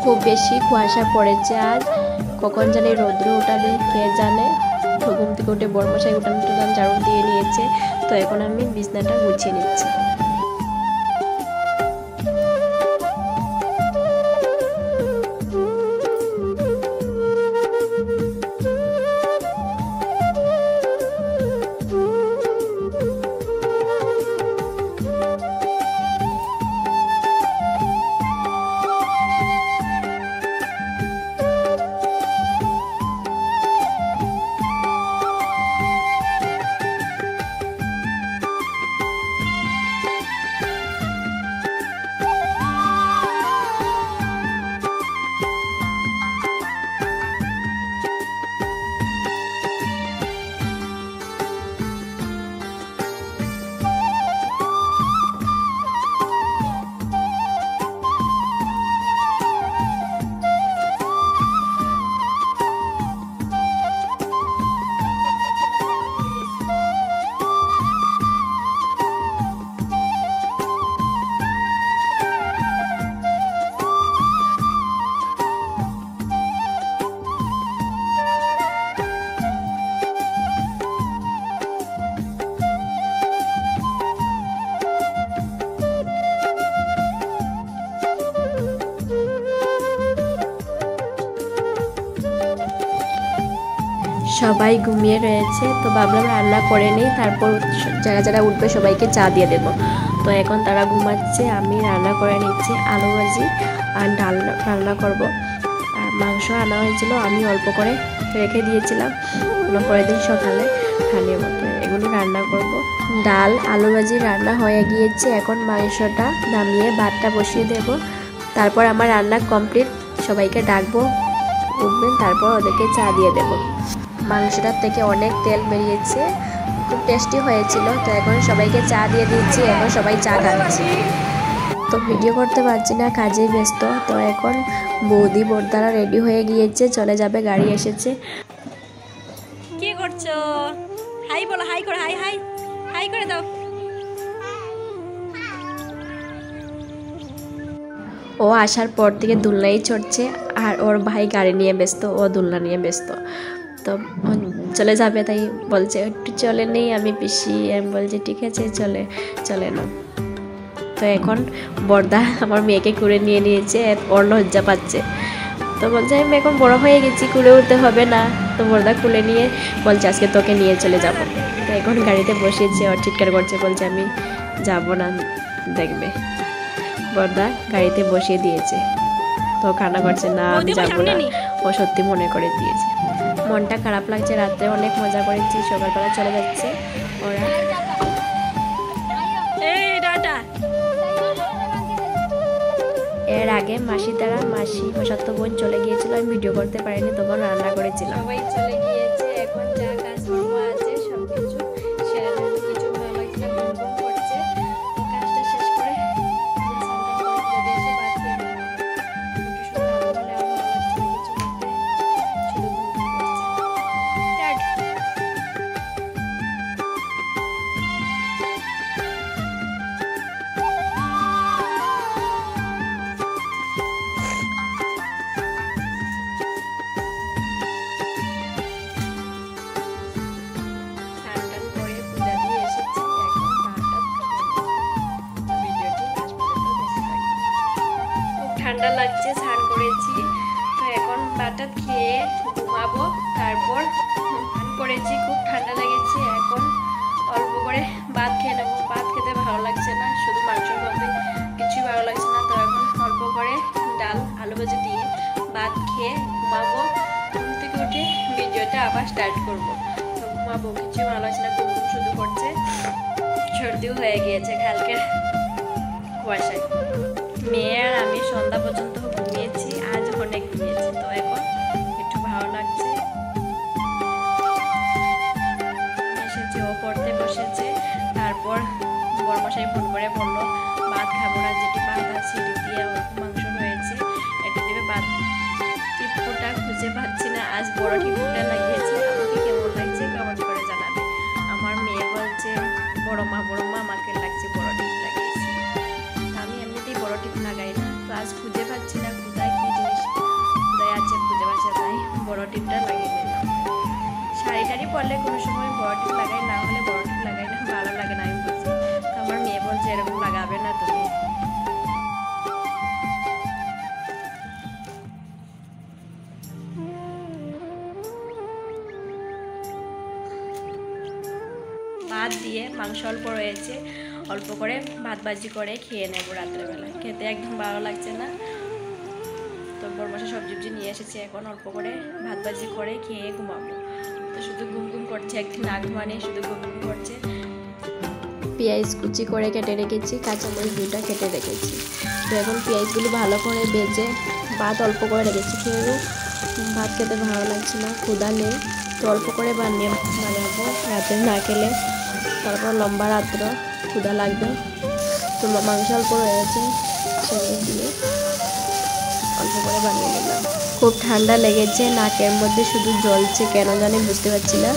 খুব বেশি কুয়াশা পড়েছে আজ, কখন জানি রৌদ্র উঠাবে কে জানে। তো ঘুম থেকে উঠে বড়মশাই উঠান টুটান ঝাড়ু দিয়ে নিয়েছে, তো এখন আমি বিছনাটা গুছিয়ে নিচ্ছি। সবাই ঘুমিয়ে রয়েছে, তো ভাবলাম রান্না করে নিই, তারপর যারা যারা উঠবে সবাইকে চা দিয়ে দেবো। তো এখন তারা ঘুমাচ্ছে, আমি রান্না করে নিচ্ছি। আলু ভাজি আর ডাল রান্না করব। আর মাংস আনা হয়েছিল, আমি অল্প করে রেখে দিয়েছিলাম পরের দিন সকালে খানির মতো, এগুলো রান্না করব। ডাল আলু ভাজি রান্না হয়ে গিয়েছে, এখন মাংসটা নামিয়ে ভাতটা বসিয়ে দেব। তারপর আমার রান্না কমপ্লিট, সবাইকে ডাকবো, উঠবেন, তারপর ওদেরকে চা দিয়ে দেবো। মাংসটার থেকে অনেক তেল বেরিয়েছে, খুব টেস্টি হয়েছিল। তো এখন সবাইকে চা দিয়ে দিচ্ছি, এখন সবাই চা খাচ্ছে। তো ভিডিও করতে পারছি না, কাজে ব্যস্ত। তো এখন বৌদি বড়দারা রেডি হয়ে গিয়েছে, চলে যাবে, গাড়ি এসেছে। কি করছো? হাই বলো, হাই করো, হাই হাই হাই করে দাও। ও আসার পর থেকে দোলনাই চড়ছে, আর ওর ভাই গাড়ি নিয়ে ব্যস্ত, ও দোলনা নিয়ে ব্যস্ত। তো চলে যাবে, তাই বলছে একটু চলে নেই আমি পিসি। আমি বলছি ঠিক আছে চলে না। তো এখন বড়দা আমার মেয়েকে কুড়ে নিয়ে নিয়েছে, ওর লজ্জা পাচ্ছে। তো বলছে আমি এখন বড় হয়ে গেছি, কুড়ে উঠতে হবে না। তো বড়দা কুলে নিয়ে বলছে আজকে তোকে নিয়ে চলে যাব। তো এখন গাড়িতে বসিয়েছে, ওর চিৎকার করছে, বলছে আমি যাব না, দেখবে। বড়দা গাড়িতে বসিয়ে দিয়েছে, তো কান্না করছে, না আমি যাবো না। ও সত্যি মনে করে দিয়েছে। মনটা খারাপ লাগছে, রাত্রে অনেক মজা করেছি, সকালবেলা চলে যাচ্ছে ওরা। এর আগে মাসির দ্বারা মাসি মাসাতো বোন চলে গিয়েছিল, আমি ভিডিও করতে পারিনি, তখন রান্না করেছিলাম। সবাই চলে গিয়েছে, এখন যা কাজকর্ম আছে সবকিছু সেরে নেবো। কিছু ভালো লাগছে না, ঘুম ঘুম করছে। তো কাজটা শেষ করে যদি এসে বাদ দিয়ে ঠান্ডা লাগছে, স্নান করেছি। তো এখন ভাতটা খেয়ে ঘুমাবো, তারপর স্নান করেছি, খুব ঠান্ডা লেগেছে। এখন অল্প করে ভাত খেয়ে নেবো, ভাত খেতে ভালো লাগছে না, শুধু মাংসের মধ্যে কিছুই ভালো লাগছে না। তো এখন অল্প করে ডাল আলু ভাজি দিয়ে ভাত খেয়ে ঘুমাবো। ঘুম থেকে উঠে ভিডিওটা আবার স্টার্ট করবো। তো ঘুমাবো, কিছুই ভালো লাগছে না, ঘুম শুধু করছে, সর্দিও হয়ে গিয়েছে কালকে কুয়াশায়। মেয়ে আর আমি সন্ধ্যা পর্যন্ত ঘুমিয়েছি, আজ অনেক ঘুমিয়েছি। তো এখন একটু ভালো লাগছে। এসেছে, ও পড়তে বসেছে। তারপর বড়মশাই ফোন করে বললো ভাত খাবো না, যেটি ভাত আছে এটি দিয়ে মাংস রয়েছে, এটি দেবে ভাত। টিপুটা খুঁজে পাচ্ছি না, আজ বড় টিপুটা লাগিয়েছে। আমাকে কেমন লাগছে কমেন্ট করে জানাবে। আমার মেয়ে বলছে বড় মা আমাকে লাগছে বড় টিপ লাগিয়েছে। আমি এমনিতেই বড় টিপ লাগাই না, তো আজ খুঁজে পাচ্ছি না কোথায় কি জিনিস পারলে কোনো সময় বড় টিপ লাগাই, না হলে বড় টিপ লাগাই না, ভালো লাগে না আমি বলছি। তো আমার মেয়ে বলছে এরকম লাগাবে না তুমি। ভাত দিয়ে মাংস অল্প রয়েছে, অল্প করে ভাত ভাজি করে খেয়ে নেবো রাত্রেবেলা। খেতে একদম ভালো লাগছে না, তো বড়মাসা সবজি নিয়ে এসেছে, এখন অল্প করে ভাত ভাজি করে খেয়ে ঘুমাবো। তো শুধু ঘুম করছে, একদিন না ঘুমানে শুধু ঘুম করছে। পেঁয়াজ কুচি করে কেটে রেখেছি, কাঁচামরিচ 2টা কেটে রেখেছি। তো এখন পেঁয়াজগুলি ভালো করে ভেজে ভাত অল্প করে রেখেছি, খেয়ে ভাত খেতে ভালো লাগছে না, ক্ষুধা নেই। তো অল্প করে বানাবো, রাতে না খেলে তারপর লম্বা রাত্র ক্ষুধা লাগবে। তো মাংস অল্প রয়েছে, সেগুলো দিয়ে অল্প করে বানিয়ে নিলাম। খুব ঠান্ডা লেগেছে, নাকের মধ্যে শুধু জ্বলছে, কেন জানি বুঝতে পারছি না,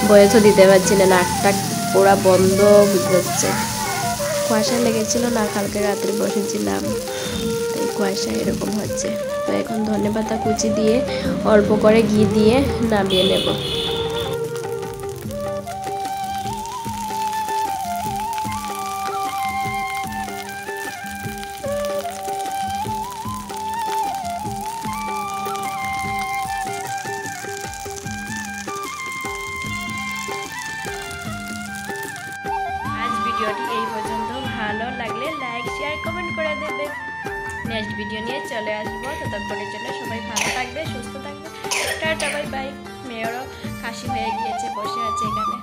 বয়সও দিতে পারছি না, নাকটা পুরা বন্ধ বুঝতে পারছে। কুয়াশা লেগেছিল না, কালকে রাত্রে বসেছিলাম, তাই কুয়াশা এরকম হচ্ছে। তো এখন ধনেপাতা কুচি দিয়ে অল্প করে ঘি দিয়ে নামিয়ে নেব। ভিডিওটি এই পর্যন্ত, ভালো লাগলে লাইক শেয়ার কমেন্ট করে দেবে। নেক্সট ভিডিও নিয়ে চলে আসবো, ততক্ষণের জন্য সবাই ভালো থাকবে, সুস্থ থাকবে। Tata bye bye. মেয়েরও কাশি হয়ে গিয়েছে, বসে আছে এখানে।